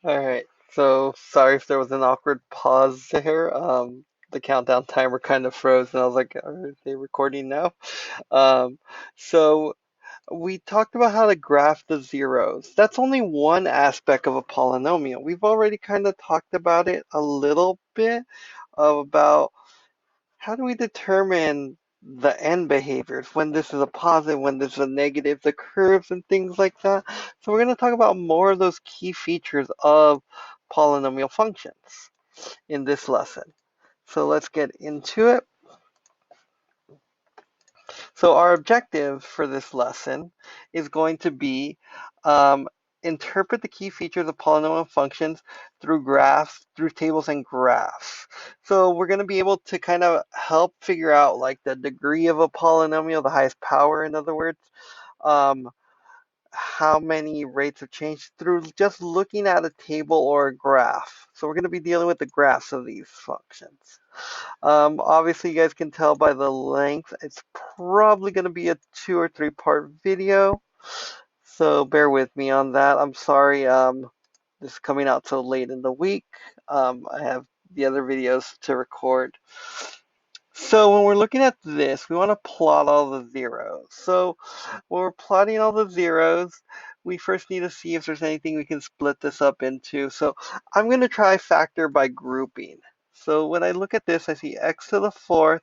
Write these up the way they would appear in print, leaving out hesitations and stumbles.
All right. So sorry if there was an awkward pause there. The countdown timer kind of froze, and I was like, "Are they recording now?" Um, so we talked about how to graph the zeros. That's only one aspect of a polynomial. We've already kind of talked about it a little bit about how do we determine the end behaviors, when this is a positive, when this is a negative, the curves and things like that. So we're going to talk about more of those key features of polynomial functions in this lesson. So let's get into it. So our objective for this lesson is going to be um, interpret the key features of polynomial functions through graphs, through tables and graphs. So we're going to be able to kind of help figure out like the degree of a polynomial, the highest power, in other words, um, how many rates of change through just looking at a table or a graph. So we're going to be dealing with the graphs of these functions. Obviously, you guys can tell by the length, it's probably going to be a 2 or 3 part video. So bear with me on that. I'm sorry this is coming out so late in the week. I have the other videos to record. So when we're looking at this, we want to plot all the zeros. So when we're plotting all the zeros, we first need to see if there's anything we can split this up into. So I'm going to try factor by grouping. So when I look at this, I see x to the fourth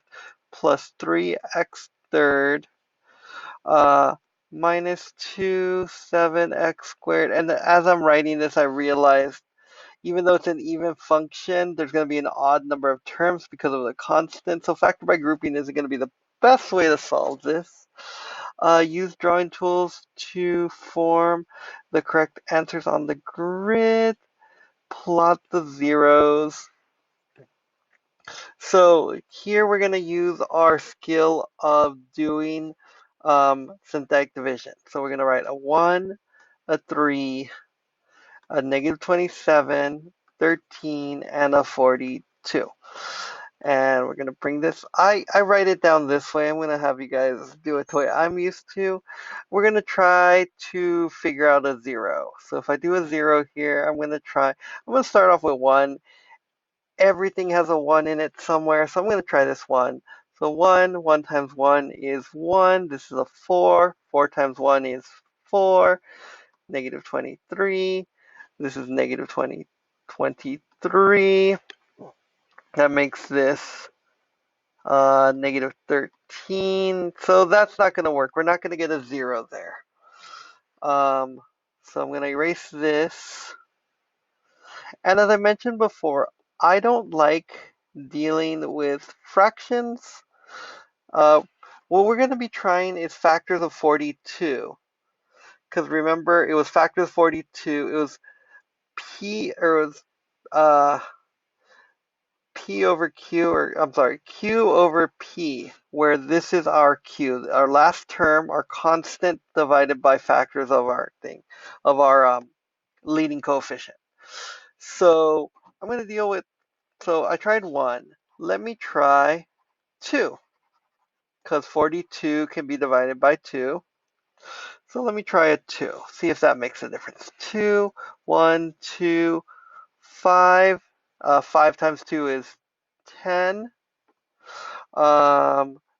plus 3x third uh, minus 2, 7x squared. And as I'm writing this, I realized even though it's an even function, there's going to be an odd number of terms because of the constant. So factor by grouping isn't going to be the best way to solve this. Use drawing tools to form the correct answers on the grid. Plot the zeros. So here we're going to use our skill of doing synthetic division. So we're going to write a 1, a 3, a negative 27, 13, and a 42. And we're going to bring this, I write it down this way. I'm going to have you guys do it the way I'm used to. We're going to try to figure out a 0. So if I do a 0 here, I'm going to start off with 1. Everything has a 1 in it somewhere, so I'm going to try this 1. So 1 times 1 is 1. This is a 4. 4 times 1 is 4. Negative 23. This is negative 23. That makes this negative 13. So that's not going to work. We're not going to get a 0 there. So I'm going to erase this. And as I mentioned before, I don't like dealing with fractions. Uh, what we're going to be trying is factors of 42. Because remember, it was factors of 42. It was P, or it was uh, P over Q, or I'm sorry, Q over P, where this is our Q, our last term, our constant divided by factors of our thing, of our leading coefficient. So I'm going to deal with, so I tried 1. Let me try 2, because 42 can be divided by 2. So let me try a 2, see if that makes a difference. 2, 1, 2, 5. 5 times 2 is 10.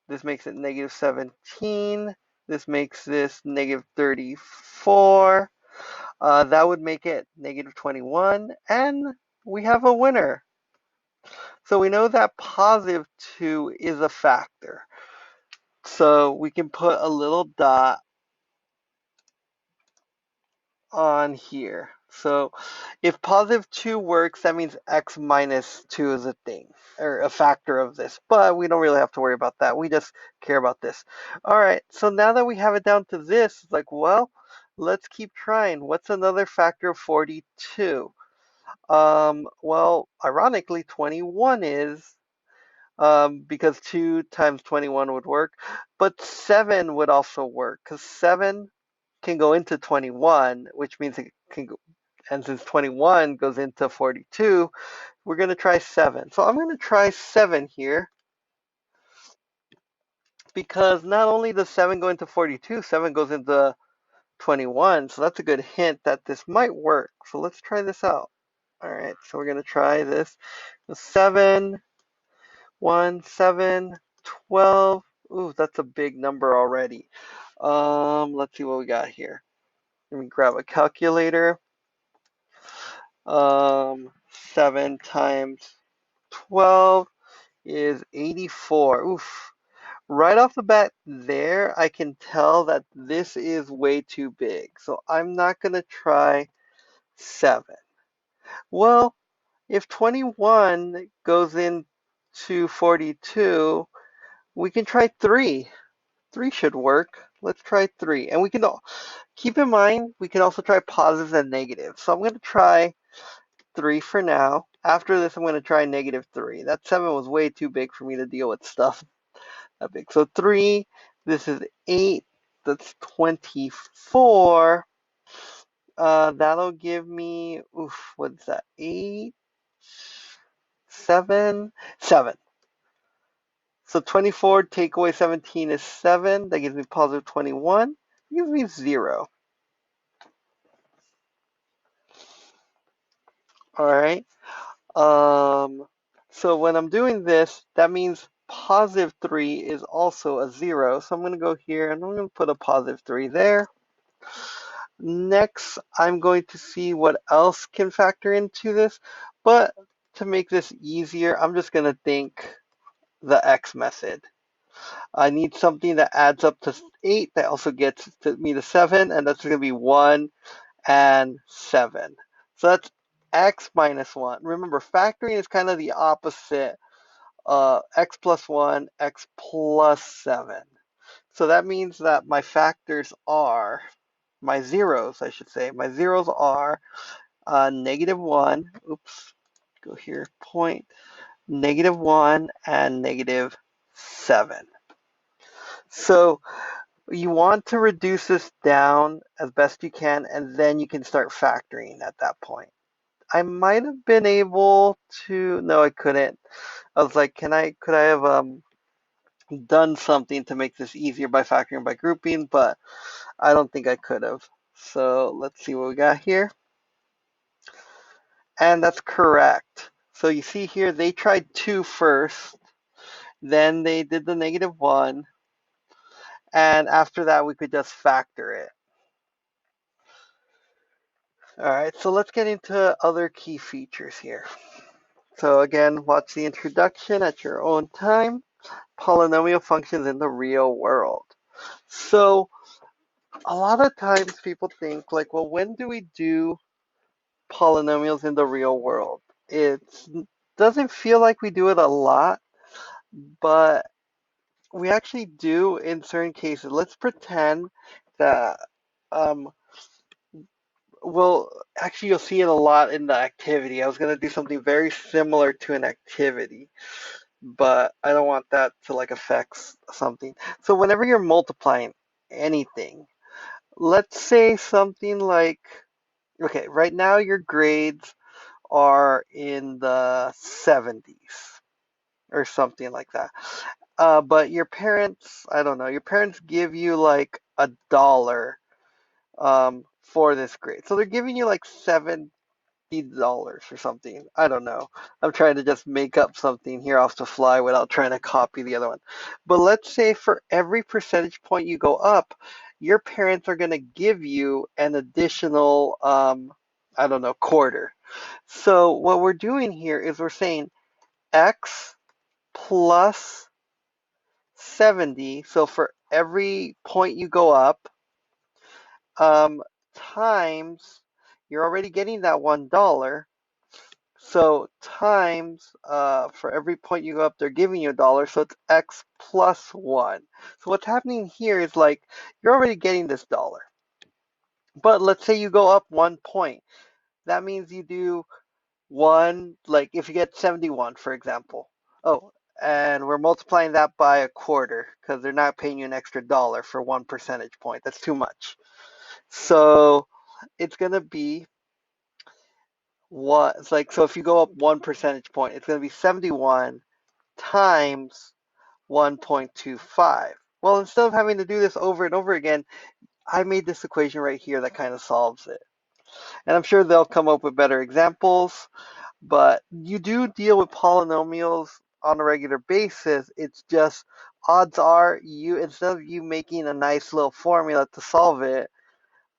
This makes it negative 17. This makes this negative 34. That would make it negative 21. And we have a winner. So we know that positive 2 is a factor. So we can put a little dot on here. So if positive 2 works, that means x minus 2 is a thing, or a factor of this. But we don't really have to worry about that. We just care about this. All right, so now that we have it down to this, it's like, well, let's keep trying. What's another factor of 42? Well, ironically, 21 is, because 2 times 21 would work, but 7 would also work, because 7 can go into 21, which means it can go, and since 21 goes into 42, we're going to try 7. So I'm going to try 7 here, because not only does 7 go into 42, 7 goes into 21. So that's a good hint that this might work. So let's try this out. All right, so we're going to try this. 7, 1, 7, 12. Ooh, that's a big number already. Let's see what we got here. Let me grab a calculator. 7 times 12 is 84. Oof. Right off the bat there, I can tell that this is way too big. So I'm not going to try 7. Well, if 21 goes into 42, we can try 3. 3 should work. Let's try 3. And we can keep in mind, we can also try positives and negatives. So I'm going to try 3 for now. After this, I'm going to try -3. That 7 was way too big for me to deal with stuff that big. So 3, this is 8, that's 24. That'll give me, oof, what's that? 8, 7, 7. So 24 take away 17 is 7. That gives me positive 21. It gives me 0. All right. So when I'm doing this, that means positive 3 is also a 0. So I'm going to go here and I'm going to put a positive 3 there. Next, I'm going to see what else can factor into this. But to make this easier, I'm just going to think the X method. I need something that adds up to 8 that also gets me to 7, and that's going to be 1 and 7. So that's X minus 1. Remember, factoring is kind of the opposite. X plus 1, X plus 7. So that means that my factors are, my zeros, I should say, my zeros are -1, oops, go here, point, -1 and -7. So you want to reduce this down as best you can, and then you can start factoring at that point. I might have been able to, no, I couldn't. I was like, could I have done something to make this easier by factoring by grouping, but I don't think I could have. So let's see what we got here. And that's correct. So you see here, they tried 2 first, then they did the -1, and after that we could just factor it. All right, so let's get into other key features here. So again, watch the introduction at your own time. Polynomial functions in the real world. So a lot of times people think like, well, when do we do polynomials in the real world? It doesn't feel like we do it a lot, but we actually do in certain cases. Let's pretend that well, actually, you'll see it a lot in the activity. I was going to do something very similar to an activity, but I don't want that to like affect something. So whenever you're multiplying anything, let's say something like, okay, right now your grades are in the 70s or something like that. But your parents, I don't know, your parents give you like $1 for this grade. So they're giving you like $70 or something. I don't know. I'm trying to just make up something here off the fly without trying to copy the other one. But let's say for every percentage point you go up, your parents are going to give you an additional, I don't know, quarter. So what we're doing here is we're saying X plus 70. So for every point you go up, times, you're already getting that $1. So times, for every point you go up, they're giving you $1. So it's X plus 1. So what's happening here is like, you're already getting this $1. But let's say you go up 1 point. That means you do one, like if you get 71, for example. Oh, and we're multiplying that by a quarter because they're not paying you an extra $1 for 1 percentage point. That's too much. So it's going to be what, it's like, so if you go up 1 percentage point, it's going to be 71 times 1.25. Well, instead of having to do this over and over again, I made this equation right here that kind of solves it. And I'm sure they'll come up with better examples, but you do deal with polynomials on a regular basis. It's just odds are you, instead of you making a nice little formula to solve it,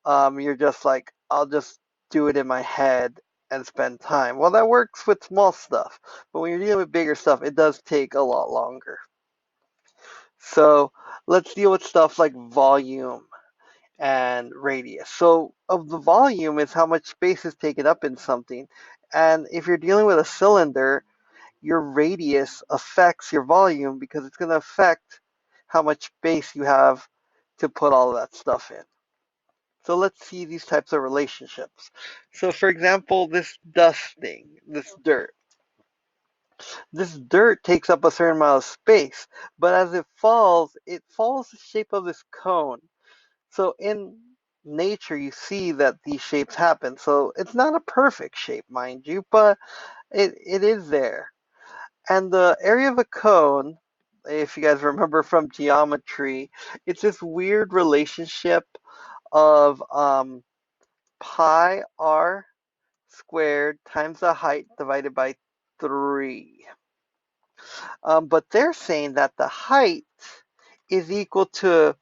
you're just like, I'll just do it in my head and spend time. Well, that works with small stuff, but when you're dealing with bigger stuff, it does take a lot longer. So let's deal with stuff like volume and radius. So of the volume is how much space is taken up in something. And if you're dealing with a cylinder, your radius affects your volume because it's going to affect how much space you have to put all of that stuff in. So let's see these types of relationships. So for example, this dust thing, this dirt. This dirt takes up a certain amount of space, but as it falls the shape of this cone. So in nature, you see that these shapes happen. So it's not a perfect shape, mind you, but it is there. And the area of a cone, if you guys remember from geometry, it's this weird relationship of pi r squared times the height divided by 3. But they're saying that the height is equal to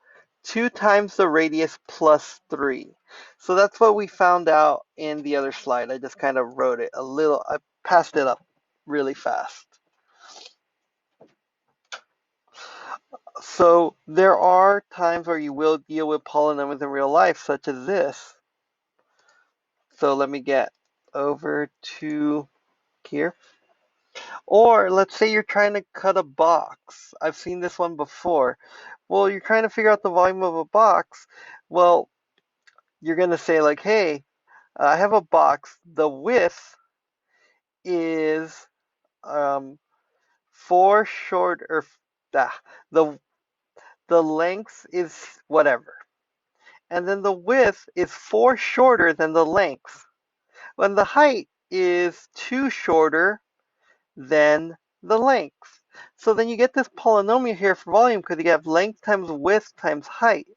2 times the radius plus 3. So that's what we found out in the other slide. I just kind of wrote it a little, I passed it up really fast. So there are times where you will deal with polynomials in real life, such as this. So let me get over to here. Or let's say you're trying to cut a box. I've seen this one before. Well, you're trying to figure out the volume of a box. Well, you're going to say like, hey, I have a box. The width is 4 short, or the the length is whatever. And then the width is 4 shorter than the length. When the height is 2 shorter than the length. So then you get this polynomial here for volume because you have length times width times height.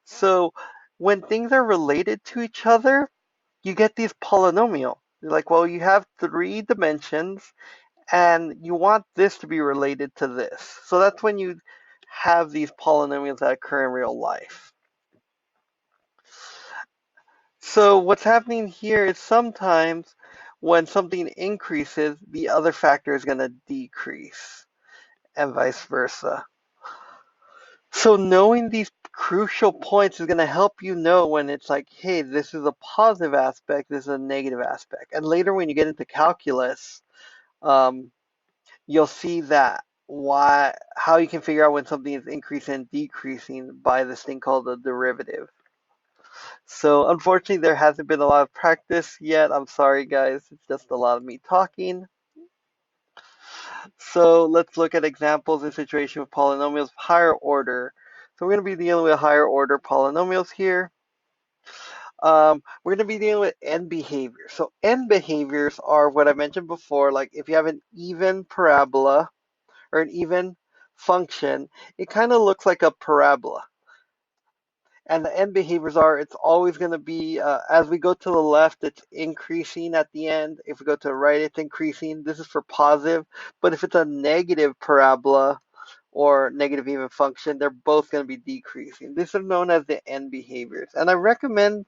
So when things are related to each other, you get these polynomial. You're like, well, you have 3 dimensions and you want this to be related to this. So that's when you have these polynomials that occur in real life. So what's happening here is sometimes when something increases, the other factor is going to decrease, and vice versa. So knowing these crucial points is going to help you know when it's like, hey, this is a positive aspect, this is a negative aspect. And later when you get into calculus, you'll see that how you can figure out when something is increasing and decreasing by this thing called the derivative. So unfortunately, there hasn't been a lot of practice yet. I'm sorry, guys. It's just a lot of me talking. So let's look at examples in situation with polynomials of higher order. So we're going to be dealing with higher order polynomials here. We're going to be dealing with end behaviors. So end behaviors are what I mentioned before, like if you have an even parabola or an even function, it kind of looks like a parabola. And the end behaviors are, it's always going to be, as we go to the left, it's increasing at the end. If we go to the right, it's increasing. This is for positive. But if it's a negative parabola or negative even function, they're both going to be decreasing. These are known as the end behaviors. And I recommend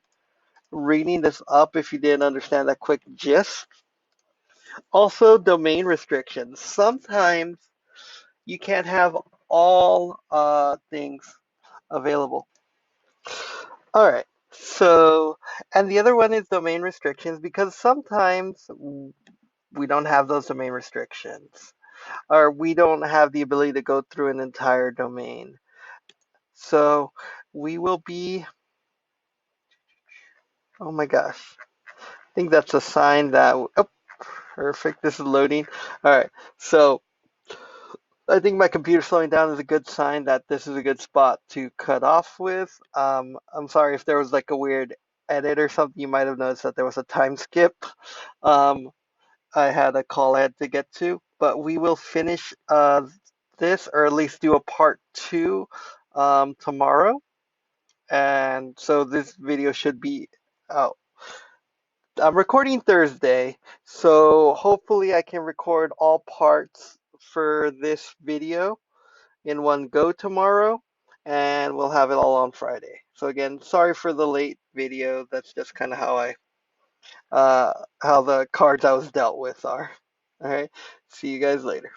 reading this up if you didn't understand that quick gist. Also, domain restrictions. Sometimes you can't have all things available. All right. So, and the other one is domain restrictions because sometimes we don't have those domain restrictions or we don't have the ability to go through an entire domain. So we will be, oh my gosh, I think that's a sign that, oh, perfect, this is loading. All right, so I think my computer slowing down is a good sign that this is a good spot to cut off with. I'm sorry if there was like a weird edit or something. You might have noticed that there was a time skip. I had a call I had to get to, but we will finish this, or at least do a part 2 tomorrow. and so this video should be out. I'm recording Thursday, so hopefully I can record all parts for this video in one go tomorrow, and we'll have it all on Friday. So again, sorry for the late video. That's just kind of how the cards I was dealt with are. All right, see you guys later.